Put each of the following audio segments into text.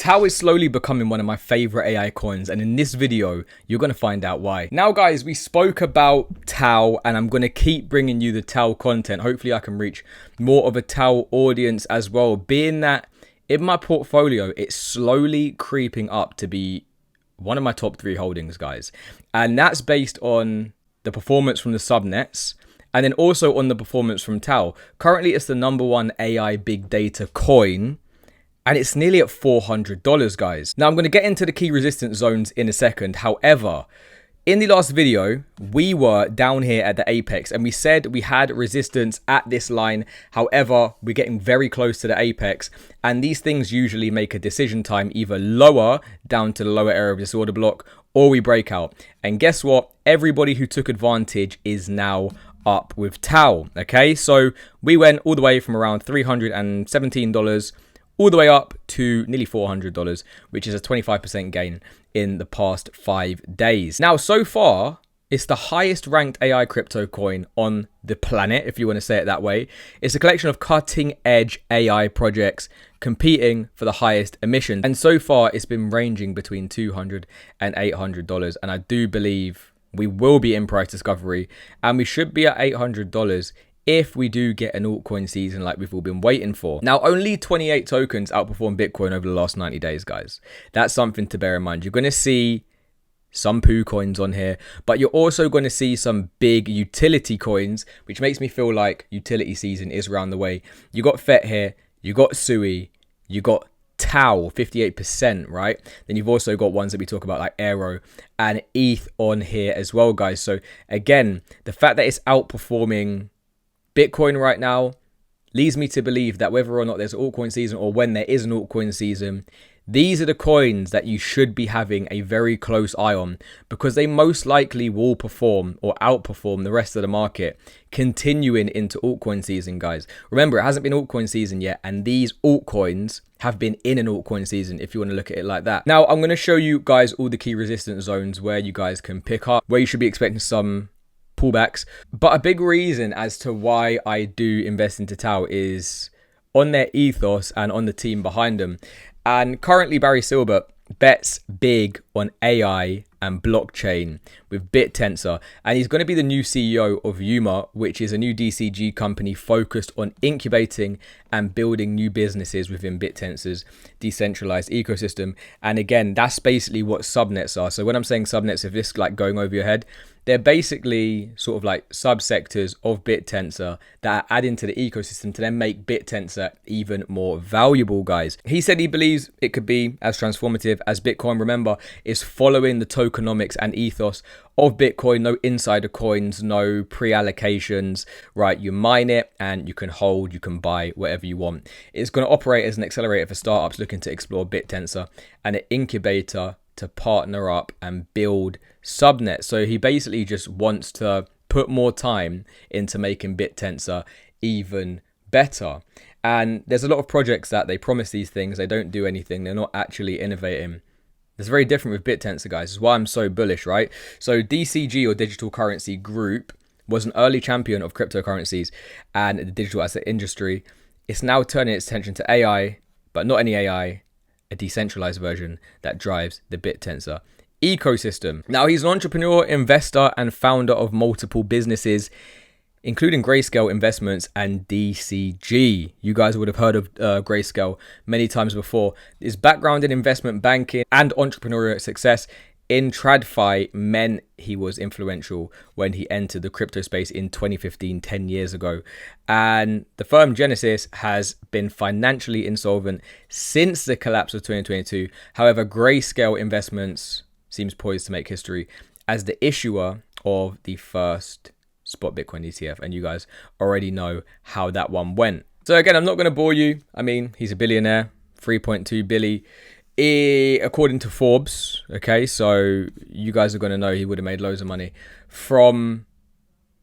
TAO is slowly becoming one of my favorite AI coins, and in this video, you're going to find out why. Now, guys, we spoke about TAO, and I'm going to keep bringing you the TAO content. Hopefully, I can reach more of a TAO audience as well, being that in my portfolio, it's slowly creeping up to be one of my top 3 holdings, guys. And that's based on the performance from the subnets, and then also on the performance from TAO. Currently, it's the #1 AI big data coin, and it's nearly at $400, guys. Now, I'm going to get into the key resistance zones in a second. However, in the last video, we were down here at the apex, and we said we had resistance at this line. However, we're getting very close to the apex, and these things usually make a decision time either lower down to the lower area of this order block, or we break out. And guess what? Everybody who took advantage is now up with TAO. Okay, so we went all the way from around $317 all the way up to nearly $400, which is a 25% gain in the past 5 days. Now, so far, it's the highest ranked AI crypto coin on the planet, if you want to say it that way. It's a collection of cutting edge AI projects competing for the highest emission. And so far, it's been ranging between $200 and $800. And I do believe we will be in price discovery, and we should be at $800 if we do get an altcoin season like we've all been waiting for. Now, only 28 tokens outperformed Bitcoin over the last 90 days, guys. That's something to bear in mind. You're going to see some poo coins on here, but you're also going to see some big utility coins, which makes me feel like utility season is around the way. You got FET here, you got SUI, you got TAO, 58%, right? Then you've also got ones that we talk about like Aero and ETH on here as well, guys. So again, the fact that it's outperforming Bitcoin right now leads me to believe that whether or not there's an altcoin season or when there is an altcoin season, these are the coins that you should be having a very close eye on, because they most likely will perform or outperform the rest of the market continuing into altcoin season, guys. Remember, it hasn't been altcoin season yet, and these altcoins have been in an altcoin season, if you want to look at it like that. Now, I'm going to show you guys all the key resistance zones where you guys can pick up, where you should be expecting some pullbacks. But a big reason as to why I do invest into TAO is on their ethos and on the team behind them. And currently, Barry Silbert bets big on AI and blockchain with Bittensor, and he's going to be the new CEO of Yuma, which is a new DCG company focused on incubating and building new businesses within Bittensor's decentralized ecosystem. And again, that's basically what subnets are. So when I'm saying subnets, if this like going over your head, they're basically sort of like subsectors of Bittensor that are adding to the ecosystem to then make Bittensor even more valuable, guys. He said he believes it could be as transformative as Bitcoin. Remember, is following the tokenomics and ethos of Bitcoin. No insider coins, no pre-allocations, right? You mine it and you can hold, you can buy whatever you want. It's going to operate as an accelerator for startups looking to explore Bittensor and an incubator to partner up and build subnets. So he basically just wants to put more time into making Bittensor even better. And there's a lot of projects that they promise these things, they don't do anything, they're not actually innovating. It's very different with Bittensor, guys. This is why I'm so bullish, right? So DCG, or Digital Currency Group, was an early champion of cryptocurrencies and the digital asset industry. It's now turning its attention to AI, but not any AI, a decentralized version that drives the Bittensor ecosystem. Now, he's an entrepreneur, investor, and founder of multiple businesses, including Grayscale Investments and DCG. You guys would have heard of Grayscale many times before. His background in investment banking and entrepreneurial success in TradFi meant he was influential when he entered the crypto space in 2015, 10 years ago. And the firm Genesis has been financially insolvent since the collapse of 2022. However, Grayscale Investments seems poised to make history as the issuer of the first spot Bitcoin ETF. And you guys already know how that one went. So again, I'm not going to bore you. I mean, he's a billionaire, 3.2 billion. According to Forbes, okay, so you guys are going to know he would have made loads of money from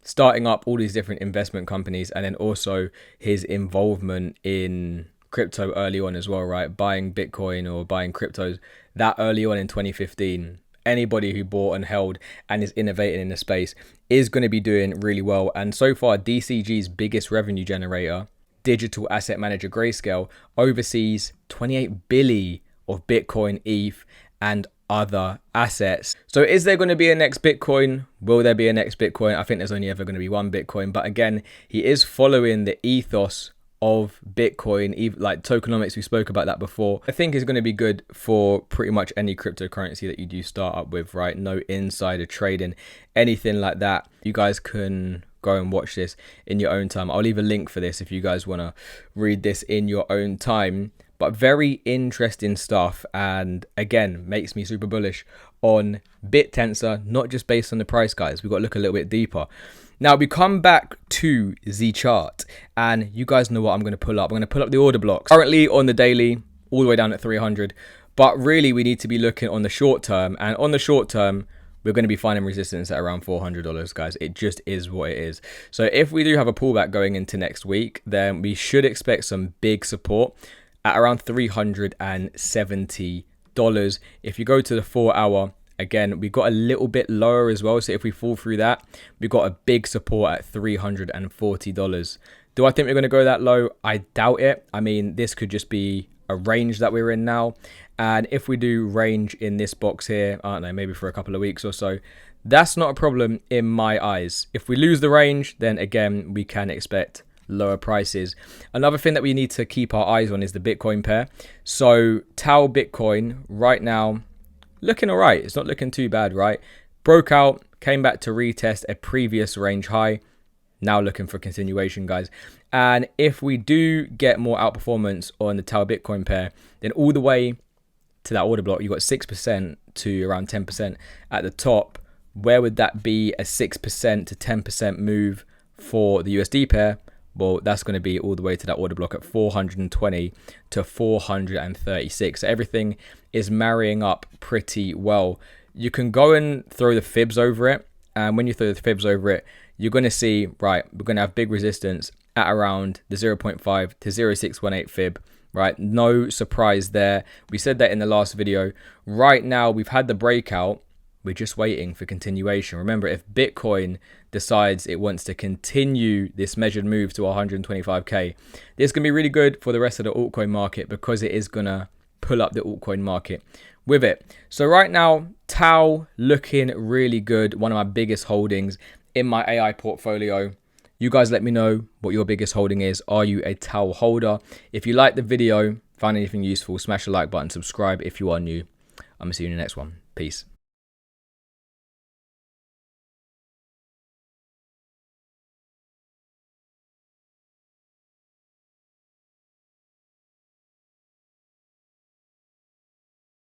starting up all these different investment companies, and then also his involvement in crypto early on as well, right? Buying Bitcoin or buying cryptos that early on in 2015. Anybody who bought and held and is innovating in the space is going to be doing really well. And so far, DCG's biggest revenue generator, digital asset manager Grayscale, oversees 28 billion of Bitcoin, ETH, and other assets. So is there going to be a next Bitcoin? Will there be a next Bitcoin? I think there's only ever going to be one Bitcoin. But again, he is following the ethos of Bitcoin, like tokenomics. We spoke about that before. I think is going to be good for pretty much any cryptocurrency that you do start up with, right? No insider trading, anything like that. You guys can go and watch this in your own time. I'll leave a link for this if you guys want to read this in your own time. But very interesting stuff, and again, makes me super bullish on Bittensor, not just based on the price, guys. We've got to look a little bit deeper. Now, we come back to the chart, and you guys know what I'm going to pull up. I'm going to pull up the order blocks. Currently on the daily, all the way down at 300. But really, we need to be looking on the short term, and on the short term, we're going to be finding resistance at around $400, guys. It just is what it is. So if we do have a pullback going into next week, then we should expect some big support at around $370. If you go to the 4 hour, again, we got a little bit lower as well. So if we fall through that, we got a big support at $340. Do I think we're going to go that low? I doubt it. I mean, this could just be a range that we're in now. And if we do range in this box here, I don't know, maybe for a couple of weeks or so, that's not a problem in my eyes. If we lose the range, then again, we can expect lower prices. Another thing that we need to keep our eyes on is the Bitcoin pair. So TAO Bitcoin right now looking all right. It's not looking too bad, right? Broke out, came back to retest a previous range high. Now looking for continuation, guys. And if we do get more outperformance on the TAO Bitcoin pair, then all the way to that order block, you got 6% to around 10% at the top. Where would that be a 6% to 10% move for the USD pair? Well, that's going to be all the way to that order block at 420 to 436. So everything is marrying up pretty well. You can go and throw the fibs over it. And when you throw the fibs over it, you're going to see, right, we're going to have big resistance at around the 0.5 to 0.618 fib, right? No surprise there. We said that in the last video. Right now, we've had the breakout. We're just waiting for continuation. Remember, if Bitcoin decides it wants to continue this measured move to 125k, this is going to be really good for the rest of the altcoin market because it is going to pull up the altcoin market with it. So right now, TAO looking really good. One of my biggest holdings in my AI portfolio. You guys let me know what your biggest holding is. Are you a TAO holder? If you like the video, found anything useful, smash the like button, subscribe if you are new. I'm going to see you in the next one. Peace.